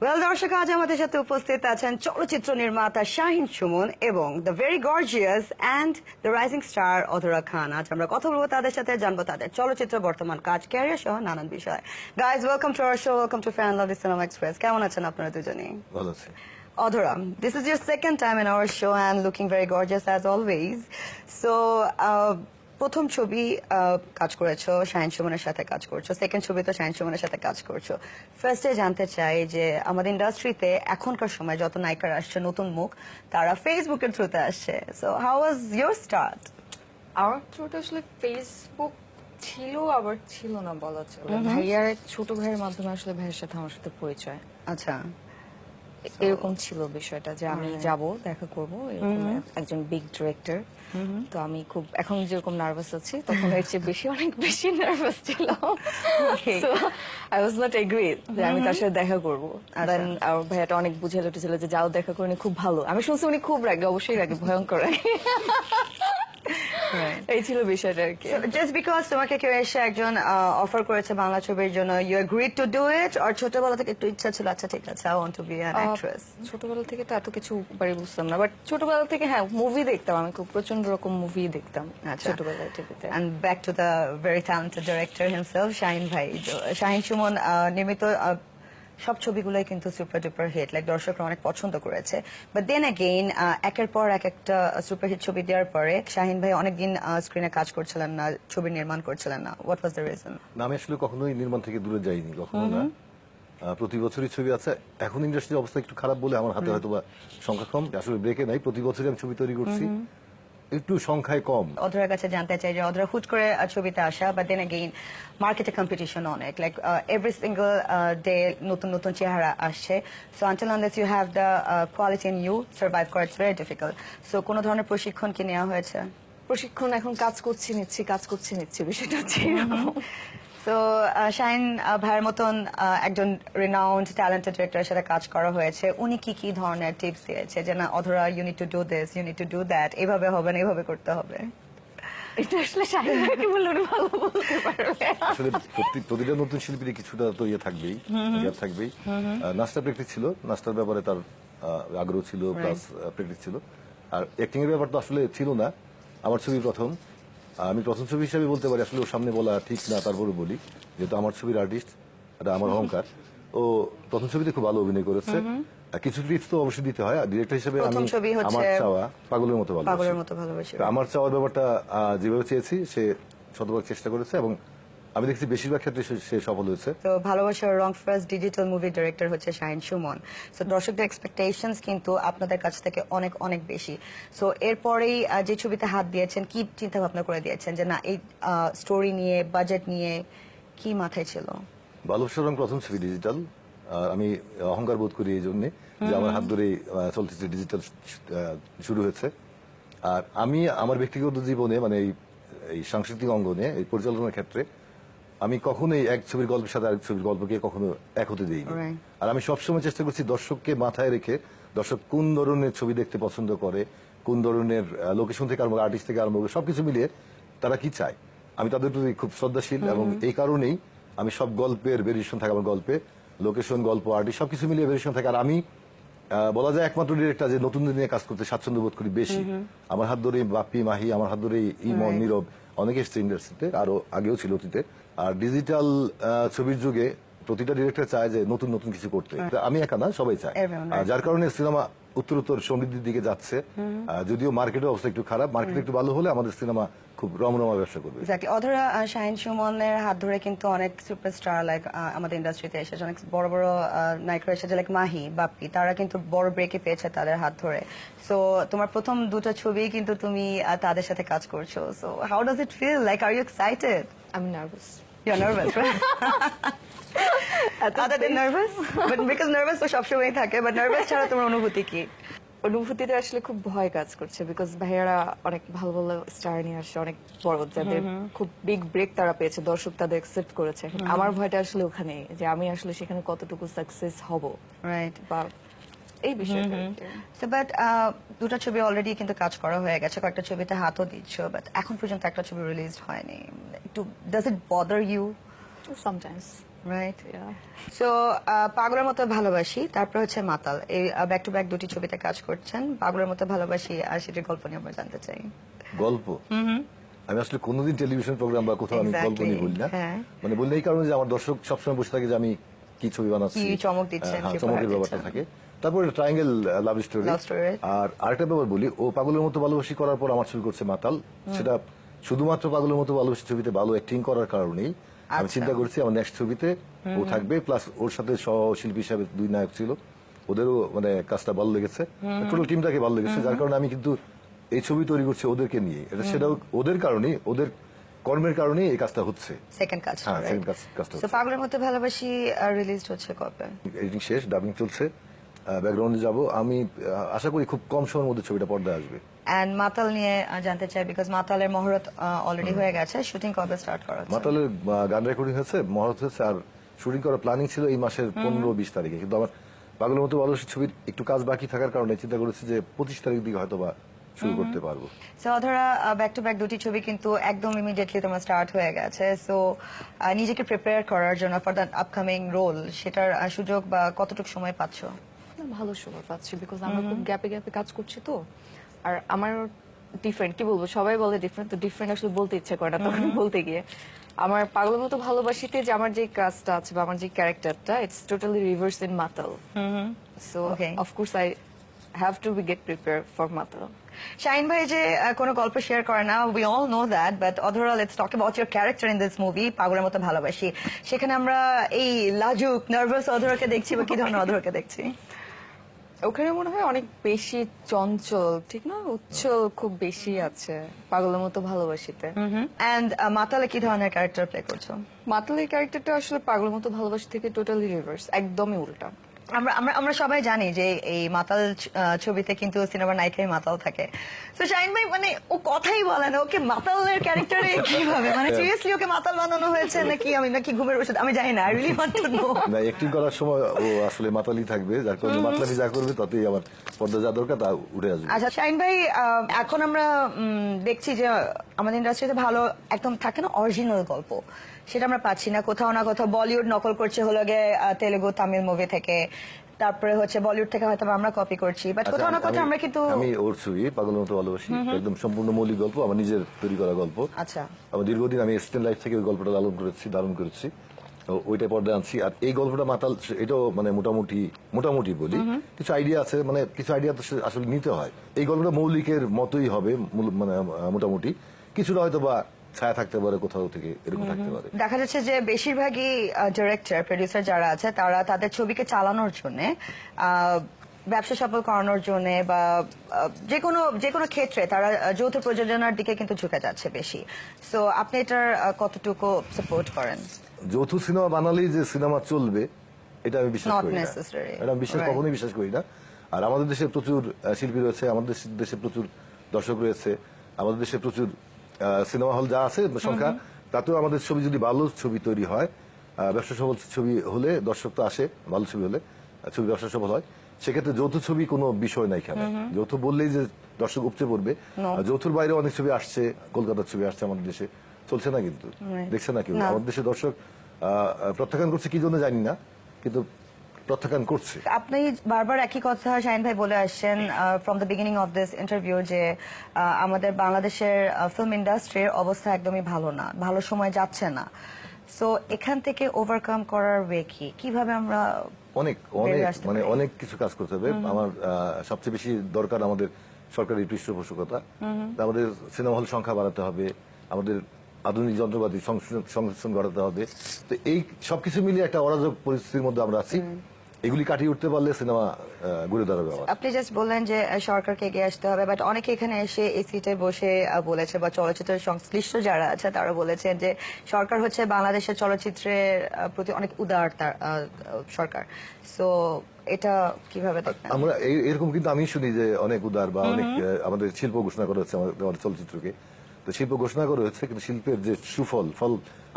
Well দর্শক, আজ আমাদের সাথে উপস্থিত আছেন চলচ্চিত্র নির্মাতা শাহিন সুমন এবং the very gorgeous and the rising star অধরা খান। আজ আমরা কথা বলবো তাদের সাথে, জানবো তাদের চলচ্চিত্র বর্তমান কাজ, ক্যারিয়ার সহ নানান বিষয়। Guys, welcome to our show, welcome to fan love cinema express. কেমন আছেন আপনারা দুজনেই? ভালো আছে। Odhura, this is your second time in our show and looking very gorgeous as always. So, প্রথম ছবি কাজ করেছো, শাহিন সুমনের সাথে কাজ করছো, সেকেন্ড ছবি তো শাহিন সুমনের সাথে কাজ করছো। ফার্স্টে জানতে চাই যে আমাদের ইন্ডাস্ট্রিতে এখনকার সময় যত নায়িকারা আসছে নতুন মুখ, তারা ফেসবুকের থ্রুতে আসছে। So how was your start? আমার থ্রুতে আসলে ফেসবুক ছিল আবার ছিল না বলা চলে। ভাইয়ার ছোট ভাইয়ের মাধ্যমে আসলে ভাইয়ের সাথে আমার সাথে পরিচয়। আচ্ছা, এরকম ছিল বিষয়টা যে আমি যাব দেখা করব, এরকম একজন বিগ ডিরেক্টর। তো আমি খুব এখন যেরকম নার্ভাস আছি তখন এর চেয়ে বেশি অনেক বেশি নার্ভাস ছিলাম। So I was not agree যে আমি তার সাথে দেখা করব। দেন আর ভাইয়াটা অনেক বুঝে উঠেছিল যে যাও দেখা করে খুব ভালো। আমি শুনছি উনি খুব রাগে, অবশ্যই রাগে, ভয়ঙ্কর রাগে। এই ছিল বিষয়টা আর কি। জাস্ট বিকজ তোমাকে কেউ এসে একজন অফার করেছে বাংলা ছবির জন্য, you agreed to do it, আর ছোটবেলা থেকে একটু ইচ্ছা ছিল আচ্ছা ঠিক আছে I want to be an actress? ছোটবেলা থেকে তো এত কিছু বাড়ি বুঝতাম না, বাট ছোটবেলা থেকে হ্যাঁ মুভি দেখতাম, আমি খুব প্রচন্ড রকম মুভি দেখতাম ছোটবেলায় টিভিতে। And back to the very talented director himself, Shahin ভাই। শাহিন সুমন নির্মিত সব ছবিগুলোই কিন্তু সুপার ডুপার হিট, লাইক দর্শকরা অনেক পছন্দ করেছে। বাট দেন অ্যাগেইন একের পর একটা সুপার হিট ছবি দেওয়ার পরে শাহিন ভাই অনেকদিন স্ক্রিনে কাজ করছিলেন না, ছবি নির্মাণ করছিলেন না। What was the reason? না, আমি আসলে কখনোই নির্মাণ থেকে দূরে যাইনি, কখনো না। প্রতি বছরই ছবি আছে। এখন ইন্ডাস্ট্রির অবস্থা একটু খারাপ বলে আমার হাতে হয়তো বা সংখ্যা কম, আসলে ব্রেকে নাই। প্রতি বছরই আমি ছবি তৈরি করছি, একটু সংখ্যায় কম। অধরার কাছে জানতে চাই যে অধরা হুট করে ছবিতে আসা, বাট দেন অ্যাগেইন মার্কেটে কম্পিটিশন অনেক, লাইক এভরি সিঙ্গল ডে নতুন নতুন চেহারা আসছে। So until unless you have the quality in you, survive করা ইটস ভেরি ডিফিকাল্ট। সো কোনো ধরনের প্রশিক্ষণ কি নেওয়া হয়েছে? প্রশিক্ষণ এখন কাজ করছি নিচ্ছি বিষয়টা হচ্ছে। তো শাহিন ভাইয়ের মতন একজন রিনাউন্ড ট্যালেন্টেড ডিরেক্টরের সাথে কাজ করা হয়েছে, উনি কি কি ধরনের টিপস দিয়েছে যে না অধরা you need to do this, you need to do that, এভাবে হবে না এভাবে করতে হবে? এটা আসলে শাহিন ভাইকে বললে উনি ভালো বলতে পারবে। আসলে প্রতিটা নতুন শিল্পীর কিছুটা তো ইয়ে থাকবেই, গ্যাপ থাকবেই। নাচটা প্র্যাকটিস ছিল, নাচটার ব্যাপারে তার আগ্রহ ছিল, প্লাস প্র্যাকটিস ছিল। আর অ্যাক্টিং এর ব্যাপার তো আসলে ছিল না। আমার ছবি প্রথম, আমি প্রথম ছবি হিসাবে বলতে পারি, আসলে ওর সামনে বলা ঠিক না, তারপরে বলি যেহেতু আমার ছবির আর্টিস্ট, এটা আমার অহংকার। ও প্রথম ছবিতে খুব ভালো অভিনয় করেছে। কিছু টিপস তো অবশ্যই দিতে হয় ডিরেক্টর হিসেবে। আমি আমার চাওয়া পাগলের মতো ভালোবাসি, আমার চাওয়ার ব্যাপারটা যেভাবে চেয়েছি সে শতভাগ চেষ্টা করেছে এবং আমি দেখছি বেশিরভাগ ক্ষেত্রে সে সফল হয়েছে। তো ভালোবাসার রং ফার্স্ট ডিজিটাল মুভি ডিরেক্টর হচ্ছে শাহিন সুমন। সো দর্শকদের এক্সপেকটেশনস কিন্তু আপনাদের কাছ থেকে অনেক অনেক বেশি। সো এরপরেই যে ছবিতে হাত দিয়েছেন, কি চিন্তা ভাবনা করে দিয়েছেন যে না এই স্টোরি নিয়ে, বাজেট নিয়ে কি মাথায় ছিল? ভালোবাসার রং প্রথম ছবি ডিজিটাল। আমি অহংকার বোধ করি এই জন্য যে আমার হাত ধরে চলচ্চিত্র ডিজিটাল শুরু হয়েছে। আর আমি আমার ব্যক্তিগত জীবনে মানে এই সাংস্কৃতিক অঙ্গনে, এই পরিচালনার ক্ষেত্রে আমি কখনোই এক ছবির গল্পের সাথে আরেক ছবির গল্পকে কখনো এক হতে দিইনি। আর আমি সবসময় চেষ্টা করছি দর্শককে মাথায় রেখে, দর্শক কোন ধরনের ছবি দেখতে পছন্দ করে, কোন ধরনের লোকেশন থেকে আরম্ভ, আর্টিস্ট থেকে আরম্ভ, সবকিছু মিলিয়ে তারা কি চায়, আমি তাদের প্রতি খুব শ্রদ্ধাশীল। এবং এই কারণেই আমি সব গল্পের ভেরিয়েশন থাকে আমার গল্পে, লোকেশন, গল্প, আর্টিস্ট সবকিছু মিলিয়ে ভেরিয়েশন থাকে। আর আমি বলা যায় একমাত্র ডিরেক্টর যে নতুন নিয়ে কাজ করতে স্বাচ্ছন্দ্য বোধ করি বেশি। আমার হাত ধরে বাপ্পি, মাহি, আমার হাত ধরে ইমন, নীরব, অনেকে এসছে ইন্ডাস্ট্রিতে, আরো আগেও ছিল অতীতে। আর ডিজিটাল ছবির যুগে প্রতিটা ডিরেক্টর চায় যে নতুন নতুন কিছু করতে, আমি একা না, সবাই চায়। যার কারণে সিনেমা উত্তরোত্তর সমৃদ্ধির দিকে যাচ্ছে। যদিও মার্কেটের অবস্থা একটু খারাপ, মার্কেট একটু ভালো হলে আমাদের সিনেমা খুব রমরমা ব্যবসা করবে। অধরা শাহিন সুমনের হাত ধরে কিন্তু অনেক সুপারস্টার লাইক আমাদের ইন্ডাস্ট্রিতে এসেছে, অনেক বড় বড় নায়িকা এসেছে লাইক মাহি, বাপ্পি, তারা কিন্তু বড় ব্রেকে পেয়েছে তাদের হাত ধরে। সো তোমার প্রথম দুটো ছবি কিন্তু তুমি তাদের সাথে কাজ করছো। So how does it feel, like are you excited? আমি nervous. You're nervous, right? Other than nervous? But because nervous তো সবসময় থাকে, but nervous ছাড়া তোমার অনুভূতি কি? অনুভূতিতে আসলে খুব ভয় কাজ করছে, বিকজ ভাইয়ারা অনেক ভালো ভালো স্টার নিয়ে আসছে, অনেক বড়, যাদের খুব বিগ ব্রেক তারা পেয়েছে, দর্শক তাদের অ্যাকসেপ্ট করেছে। আমার ভয়টা আসলে ওখানে যে আমি আসলে সেখানে কতটুকু সাকসেস হব, রাইট? বা এই বিষয়টা। বাট দুটো ছবি অলরেডি কিন্তু কাজ করা হয়ে গেছে, কয়েকটা ছবিতে হাতও দিচ্ছ, বাট এখন পর্যন্ত একটা ছবি রিলিজ হয়নি। একটু does it bother you? Sometimes right Yeah. So পাগলের মতো ভালোবাসি, তারপর হচ্ছে মাতাল, এই ব্যাক টু ব্যাক দুটি ছবিতে কাজ করছেন। পাগলের মতো ভালোবাসি আর সেটির গল্প নিয়ে আমরা জানতে চাই। গল্প আমি আসলে কোনোদিন টেলিভিশন প্রোগ্রাম বা কোথাও আমি গল্প নিয়ে বলি না, হ্যাঁ। মানে বললে এই কারণে যে আমার দর্শক সবসময় বসে থাকে যে আমি কি ছবি বানাচ্ছি, কি চমক দিচ্ছেন, হ্যাঁ, কি চমকের উপহার ব্যাপারটা দিচ্ছেন। থাকে। তারপরে triangle love story. Love story. আর আরেকটা ব্যাপার বলি, ও পাগলের মতো ভালোবাসি করার পর আমার ছবি করছে মাতাল, সেটা শুধুমাত্র পাগলের মতো ভালোবাসি ছবিতে ভালো অ্যাক্টিং করার কারণেই আমি আচ্ছা। চিন্তা করছি আমার নেক্সট ছবিতে ও থাকবে, প্লাস ওর সাথে সহশিল্পী হিসাবে দুই নায়ক ছিল, ওদেরও মানে কাজটা ভালো লেগেছে, টোটাল টিমটাকে ভালো লেগেছে, যার কারণে আমি কিন্তু এই ছবি তৈরি করছি ওদেরকে নিয়ে। এটা সেটাও ওদের কারণেই, ওদের কর্মের কারণেই এই কাজটা হচ্ছে। সেকেন্ড কাজ, হ্যাঁ, second কাজটা সো হচ্ছে। পাগলের মতো ভালোবাসি রিলিজ হচ্ছে কবে? এডিটিং শেষ, ডাবিং চলছে, ব্যাকগ্রাউন্ডে যাব আমি। আশা করি খুব কম সময়ের মধ্যে ছবিটা পর্দায় আসবে। এন্ড মাতাল নিয়ে জানতে চাই, বিকজ মাতালের মহরত অলরেডি হয়ে গেছে, শুটিং কবে স্টার্ট করা হচ্ছে? মাতালের গান রেকর্ডিং হয়েছে, মহরত হয়েছে, আর শুটিং করার প্ল্যানিং ছিল এই মাসের 15-20 তারিখে, কিন্তু আমার পাগলের মতো ভালোবাসি ছবির একটু কাজ বাকি থাকার কারণে চিন্তা করেছি যে 25 তারিখ দিকে হয়তো বা শুরু করতে পারবো। সো অধরা ব্যাক টু ব্যাক দুটি ছবি কিন্তু একদম ইমিডিয়েটলি তোমার স্টার্ট হয়ে গেছে, সো নিজেকে প্রিপেয়ার করার জন্য ফর দ্য আপকামিং রোল, সেটার সুযোগ বা কতটুকু সময় পাচ্ছ? না, ভালো সময় পাচ্ছি, বিকজ আমরা খুব গ্যাপে গ্যাপে কাজ করছি তো। আর আমার ডিফারেন্ট, কি বলবো, সবাই বলে ডিফারেন্ট, তো ডিফারেন্ট আসলে বলতে ইচ্ছে করে না তখন বলতে গিয়ে। আমার পাগলের মতো ভালোবাসিতে যে আমার যে কাজটা আছে বা আমার যে ক্যারেক্টারটা, it's totally reverse in Matal. So Okay. Of course I have to be get prepare for Matal. Shahin ভাই যে কোনো গল্প শেয়ার করে না, we all know that, but Adhora, let's talk about your character in this movie পাগলের মতো ভালোবাসি। সেখানে আমরা এই লাজুক নার্ভাস অধরাকে দেখছি, বা কি ধরনের অধরাকে দেখছি? ওখানে মনে হয় অনেক বেশি চঞ্চল, ঠিক না, উচ্ছল খুব বেশি আছে পাগলের মতো ভালোবাসিতে। এন্ড মাতালে কি ধরনের ক্যারেক্টার প্লে করছো? মাতালের ক্যারেক্টারটা আসলে পাগলের মতো ভালোবাসি থেকে টোটালি রিভার্স, একদমই উল্টা। আমরা আমরা আমরা সবাই জানি যে এই মাতাল ছবিতে কিন্তু সিনেমার নায়িকাই মাতাল থাকে। তো শাহিন ভাই মানে ও কথাই বলে না, ওকে মাতালের ক্যারেক্টারে কিভাবে, মানে সিরিয়াসলি ওকে মাতাল বানানো হয়েছে নাকি ঘুমের ওষুধ, আমি জানি না, I really want to know. না, অ্যাক্টিং করার সময় ও আসলে মাতালি থাকবে, যার কারণে মাতলামি যা করবে তাতেই আমার পর্দা যা দরকার তা উঠে আসবে। আচ্ছা শাহিন ভাই, এখন আমরা দেখছি যে আমাদের ইন্ডাস্ট্রিতে ভালো একদম থাকে না অরিজিনাল গল্প, সেটা আমরা পাচ্ছি না। কোথাও না কোথাও বলিউড নকল করছে হলো গিয়ে তেলেগু তামিল মুভি থেকে, তারপরে হচ্ছে বলিউড থেকে হয়তো আমরা কপি করছি, বাট আচ্ছা, কোথাও না কোথাও আমরা কিন্তু আমি ওর ছবি পাগলের মতো ভালোবাসি একদম সম্পূর্ণ মৌলিক গল্প, আমার নিজের তৈরি করা গল্প। আচ্ছা আমার দীর্ঘদিন আমি স্টেন লাইফ থেকে ওই গল্পটা ধারণ করেছি, তো ওইটা পর্দায় আনছি। আর এই গল্পটা মাতাল, এটাও মানে মোটামুটি বলি, কিছু আইডিয়া আছে, মানে কিছু আইডিয়া তো আসলে নিতে হয়। এই গল্পটা মৌলিকের মতোই হবে, মানে মোটামুটি কিছুটা হয়তো বা ছায়া থাকতে পারে কোথাও থেকে, এরকম থাকতে পারে। দেখা যাচ্ছে যে বেশিরভাগই ডিরেক্টর প্রডিউসার যারা আছে তারা তাদের ছবিকে চালানোর জন্য, ব্যবসা সফল করানোর জন্য বা যে কোনো ক্ষেত্রে তারা যৌথ প্রযোজনার দিকে কিন্তু ঝুঁকে যাচ্ছে বেশি। সো আপনি এটার কতটুকু সাপোর্ট করেন? যৌথ সিনেমা বানালেই যে সিনেমা চলবে এটা আমি বিশ্বাস Not করি না, necessary. এটা আমি Right. কখনোই বিশ্বাস করি না। আর আমাদের দেশে প্রচুর শিল্পী রয়েছে, আমাদের দেশে প্রচুর দর্শক রয়েছে, আমাদের দেশে প্রচুর সিনেমা হল যা আছে সংখ্যা, তাতেও আমাদের ছবি যদি ভালো ছবি তৈরি হয়, ব্যবসা সফল ছবি হলে দর্শক তো আসে, ভালো ছবি হলে ছবি ব্যবসা সফল হয়, সেক্ষেত্রে যৌথ ছবি কোনো বিষয় নাই এখানে। যৌথ বললেই যে দর্শক উপচে পড়বে। আর যৌথর বাইরে অনেক ছবি আসছে, কলকাতার ছবি আসছে আমাদের দেশে, চলছে না কিন্তু, দেখছে না কেউ। না। আমাদের দেশে দর্শক প্রত্যাখ্যান করছে কি জন্য জানি না, কিন্তু প্রত্যাখ্যান করছে। আপনি বারবার একই কথা শাহিন ভাই বলে আসছেন from the beginning of this interview যে আমাদের বাংলাদেশের ফিল্ম ইন্ডাস্ট্রির অবস্থা একদমই ভালো না, ভালো সময় যাচ্ছে না। সো এখান থেকে ওভারকাম করার ওয়ে কি, কিভাবে আমরা অনেক মানে অনেক কিছু কাজ করতে হবে। আমার সবচেয়ে বেশি দরকার আমাদের সরকারি পৃষ্ঠপোষকতা, আমাদের সিনেমা হল সংখ্যা বাড়াতে হবে, আমাদের আধুনিক যন্ত্রপাতি সংশ্লেষণ ঘটাতে হবে। তো এই সবকিছু মিলিয়ে একটা অরাজক পরিস্থিতির মধ্যে আমরা আছি, এগুলি কাটিয়ে উঠতে পারলে সিনেমা ঘুরে দাঁড়াবে আবার। আপনি জাস্ট বললেন যে সরকারকে এগিয়ে আসতে হবে, বাট অনেকে এখানে এসে এই সিটে বসে বলেছে, বা চলচ্চিত্রের সংশ্লিষ্ট যারা আছে তারা বলেছেন যে সরকার হচ্ছে বাংলাদেশের চলচ্চিত্রের প্রতি অনেক উদার সরকার। সো এটা কিভাবে দেখেন? আমরা এরকম কিন্তু আমি শুনি যে অনেক উদার বা অনেক আমাদের শিল্প ঘোষণা করা হচ্ছে আমাদের চলচ্চিত্রকে, তো শিল্প ঘোষণা করা হচ্ছে, কিন্তু শিল্পের যে ফল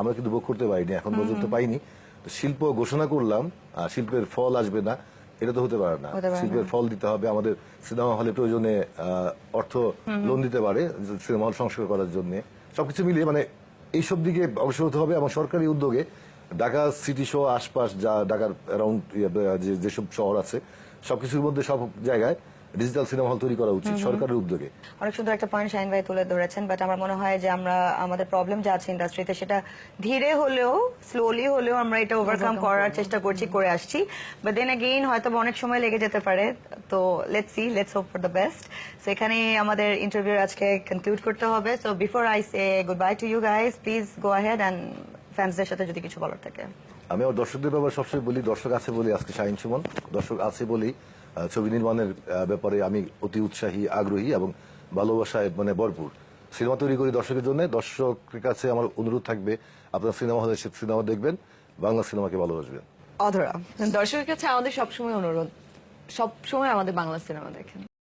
আমরা কিন্তু ভোগ করতে পারিনি, এখন পর্যন্ত পাইনি। তো শিল্প ঘোষণা করলাম আর শিল্পের ফল আসবে না, এটা তো হতে পারে না। শিল্পের ফল দিতে হবে, আমাদের সিনেমা হলে প্রয়োজনে অর্থ লোন দিতে পারে সিনেমা হল সংস্কার করার জন্য, সবকিছু মিলিয়ে মানে এইসব দিকে অগ্রসর হতে হবে। এবং সরকারি উদ্যোগে ঢাকা সিটি সহ আশপাশ যা ঢাকার অ্যারাউন্ড যেসব শহর আছে সবকিছুর মধ্যে সব জায়গায় ডিজিটাল সিনেমা হল তৈরি করা উচিত সরকারের উদ্যোগে। অনেক সুন্দর একটা পয়েন্ট শাহিন ভাই তুলে ধরেছেন, বাট আমার মনে হয় যে আমরা আমাদের প্রবলেম যা আছে ইন্ডাস্ট্রিতে সেটা ধীরে হলেও স্লোলি হলেও আমরা এটা ওভারকাম করার চেষ্টা করছি, করে আসছি। বাট দেন এগেইন হয়তো বা অনেক সময় লেগে যেতে পারে, তো let's hope for the best. So এখানে আমাদের ইন্টারভিউ আজকে কনক্লুড করতে হবে। So before I say good bye to you guys, please go ahead and ফ্যান্সদের সাথে যদি কিছু বলার থাকে। আমি আমার দর্শকদের ব্যাপারে সবসময় বলি, দর্শক আছে বলি আজকে শাহিন সুমন, দর্শক আছে বলেই ছবি নির্মাণের ব্যাপারে আমি অতি উৎসাহী, আগ্রহী এবং ভালোবাসায় মানে ভরপুর। সিনেমা তৈরি করি দর্শকের জন্য। দর্শকের কাছে আমার অনুরোধ থাকবে, আপনার সিনেমা হলে সিনেমা দেখবেন, বাংলা সিনেমাকে ভালোবাসবেন। অধরা, দর্শকের কাছে আমাদের সবসময় অনুরোধ, সবসময় আমাদের বাংলা সিনেমা দেখেন।